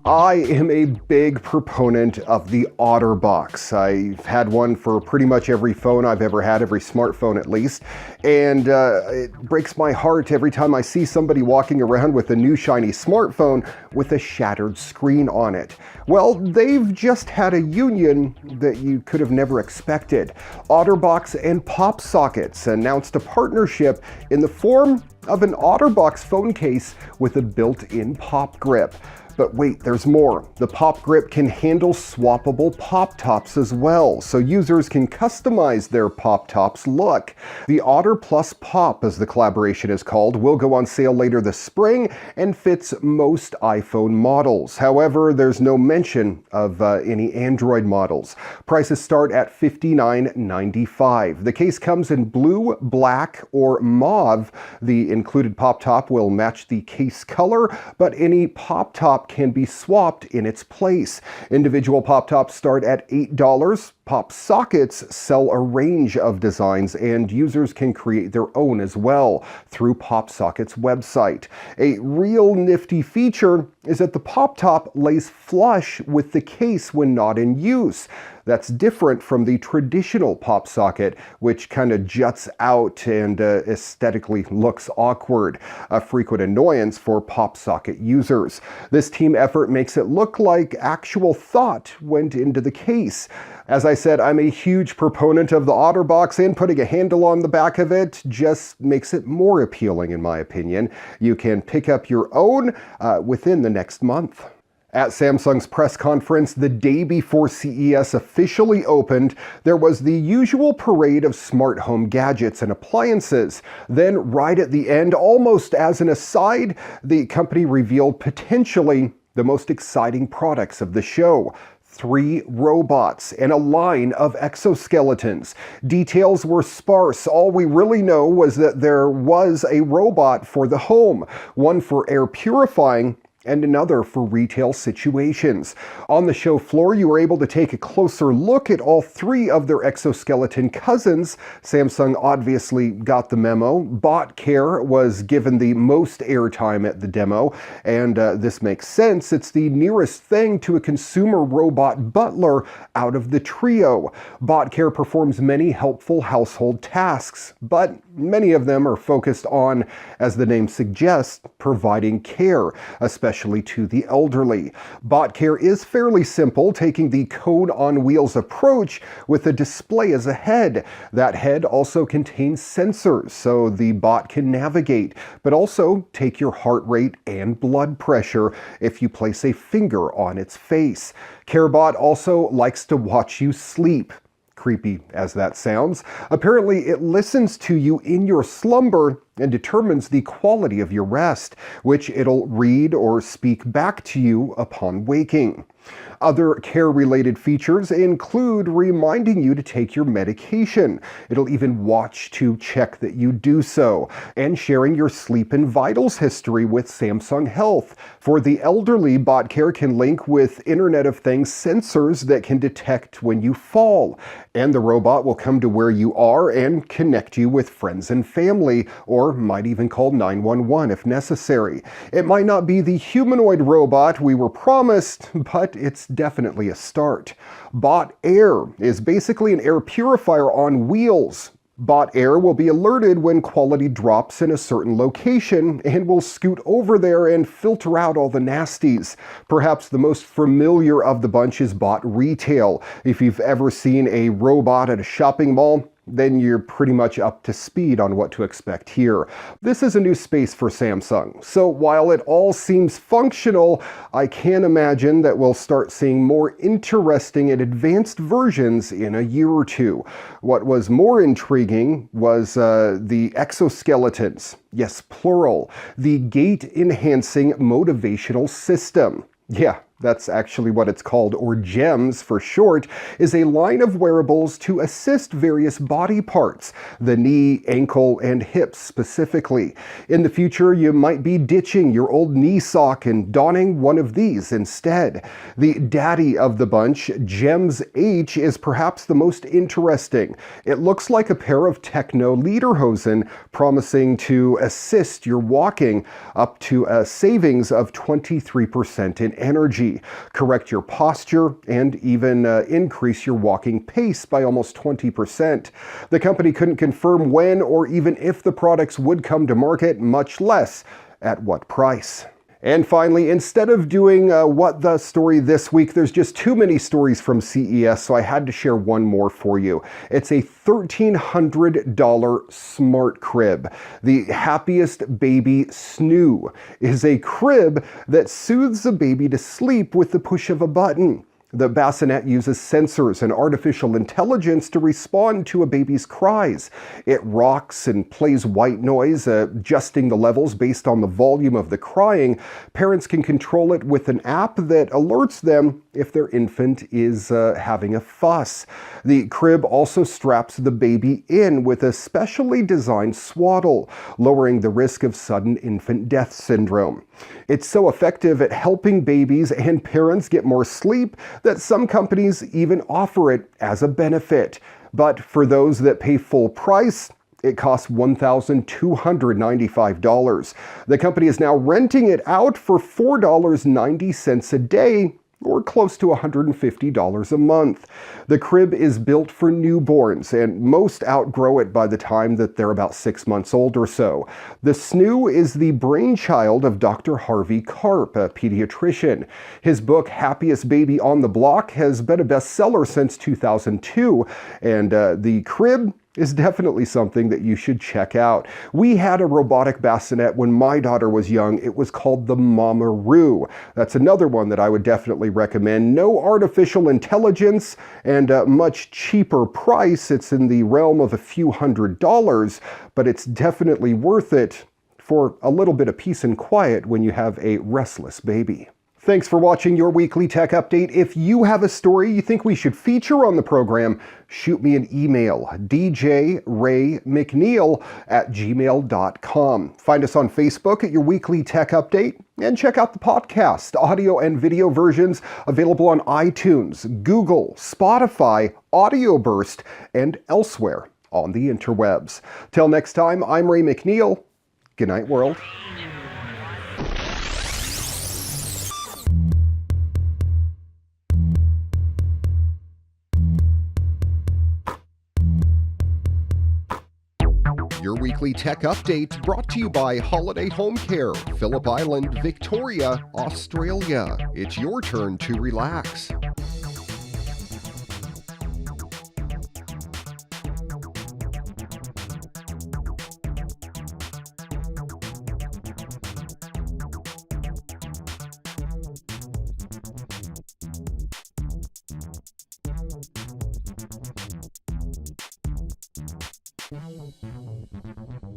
I am a big proponent of the OtterBox. I've had one for pretty much every phone I've ever had, every smartphone at least, and it breaks my heart every time I see somebody walking around with a new shiny smartphone with a shattered screen on it. Well, they've just had a union that you could have never expected. OtterBox and PopSockets announced a partnership in the form of an OtterBox phone case with a built-in pop grip. But wait, there's more. The pop grip can handle swappable pop tops as well, so users can customize their pop tops look. The Otter Plus Pop, as the collaboration is called, will go on sale later this spring and fits most iPhone models. However, there's no mention of any Android models. Prices start at $59.95. The case comes in blue, black, or mauve. The included pop top will match the case color, but any pop top can be swapped in its place. Individual pop tops start at $8. PopSockets sell a range of designs, and users can create their own as well through PopSockets' website. A real nifty feature is that the pop top lays flush with the case when not in use. That's different from the traditional pop socket, which kind of juts out and aesthetically looks awkward, a frequent annoyance for pop socket users. This team effort makes it look like actual thought went into the case. As I said, I'm a huge proponent of the OtterBox, and putting a handle on the back of it just makes it more appealing in my opinion. You can pick up your own within the next month. At Samsung's press conference the day before CES officially opened, there was the usual parade of smart home gadgets and appliances. Then, right at the end, almost as an aside, the company revealed potentially the most exciting products of the show. 3 robots and a line of exoskeletons. Details were sparse. All we really know was that there was a robot for the home, one for air purifying, and another for retail situations. On the show floor, you were able to take a closer look at all 3 of their exoskeleton cousins. Samsung obviously got the memo. Bot Care was given the most airtime at the demo, and this makes sense. It's the nearest thing to a consumer robot butler out of the trio. Bot Care performs many helpful household tasks, but many of them are focused on, as the name suggests, providing care, especially to the elderly. Bot Care is fairly simple, taking the code on wheels approach with a display as a head. That head also contains sensors, so the bot can navigate, but also take your heart rate and blood pressure if you place a finger on its face. CareBot also likes to watch you sleep. Creepy as that sounds. Apparently, it listens to you in your slumber and determines the quality of your rest, which it'll read or speak back to you upon waking. Other care-related features include reminding you to take your medication. It'll even watch to check that you do so, and sharing your sleep and vitals history with Samsung Health. For the elderly, Bot Care can link with Internet of Things sensors that can detect when you fall, and the robot will come to where you are and connect you with friends and family, or might even call 911 if necessary. It might not be the humanoid robot we were promised, but it's definitely a start. Bot Air is basically an air purifier on wheels. Bot Air will be alerted when quality drops in a certain location and will scoot over there and filter out all the nasties. Perhaps the most familiar of the bunch is Bot Retail. If you've ever seen a robot at a shopping mall, then you're pretty much up to speed on what to expect here. This is a new space for Samsung, so while it all seems functional, I can imagine that we'll start seeing more interesting and advanced versions in a year or two. What was more intriguing was the exoskeletons. Yes, plural. The gait-enhancing motivational system. Yeah, that's actually what it's called, or GEMS for short, is a line of wearables to assist various body parts, the knee, ankle, and hips specifically. In the future, you might be ditching your old knee sock and donning one of these instead. The daddy of the bunch, GEMS H, is perhaps the most interesting. It looks like a pair of techno lederhosen promising to assist your walking up to a savings of 23% in energy. mobility, correct your posture, and even increase your walking pace by almost 20%. The company couldn't confirm when or even if the products would come to market, much less at what price. And finally, instead of doing What the Story this week, there's just too many stories from CES, so I had to share one more for you. It's a $1,300 smart crib. The Happiest Baby Snoo is a crib that soothes a baby to sleep with the push of a button. The bassinet uses sensors and artificial intelligence to respond to a baby's cries. It rocks and plays white noise, adjusting the levels based on the volume of the crying. Parents can control it with an app that alerts them if their infant is having a fuss. The crib also straps the baby in with a specially designed swaddle, lowering the risk of sudden infant death syndrome. It's so effective at helping babies and parents get more sleep that some companies even offer it as a benefit. But for those that pay full price, it costs $1,295. The company is now renting it out for $4.90 a day, or close to $150 a month. The crib is built for newborns, and most outgrow it by the time that they're about 6 months old or so. The Snoo is the brainchild of Dr. Harvey Karp, a pediatrician. His book, Happiest Baby on the Block, has been a bestseller since 2002, and the crib is definitely something that you should check out. We had a robotic bassinet when my daughter was young. It was called the Mama-Roo. That's another one that I would definitely recommend. No artificial intelligence and a much cheaper price. It's in the realm of a few $100s, but it's definitely worth it for a little bit of peace and quiet when you have a restless baby. Thanks for watching your weekly tech update. If you have a story you think we should feature on the program, shoot me an email, djraymcneil@gmail.com. Find us on Facebook at Your Weekly Tech Update, and check out the podcast, audio and video versions available on iTunes, Google, Spotify, Audio Burst, and elsewhere on the interwebs. Till next time, I'm Ray McNeil. Good night, world. Your Weekly Tech Update brought to you by Holiday Home Care, Phillip Island, Victoria, Australia. It's your turn to relax. Thank you.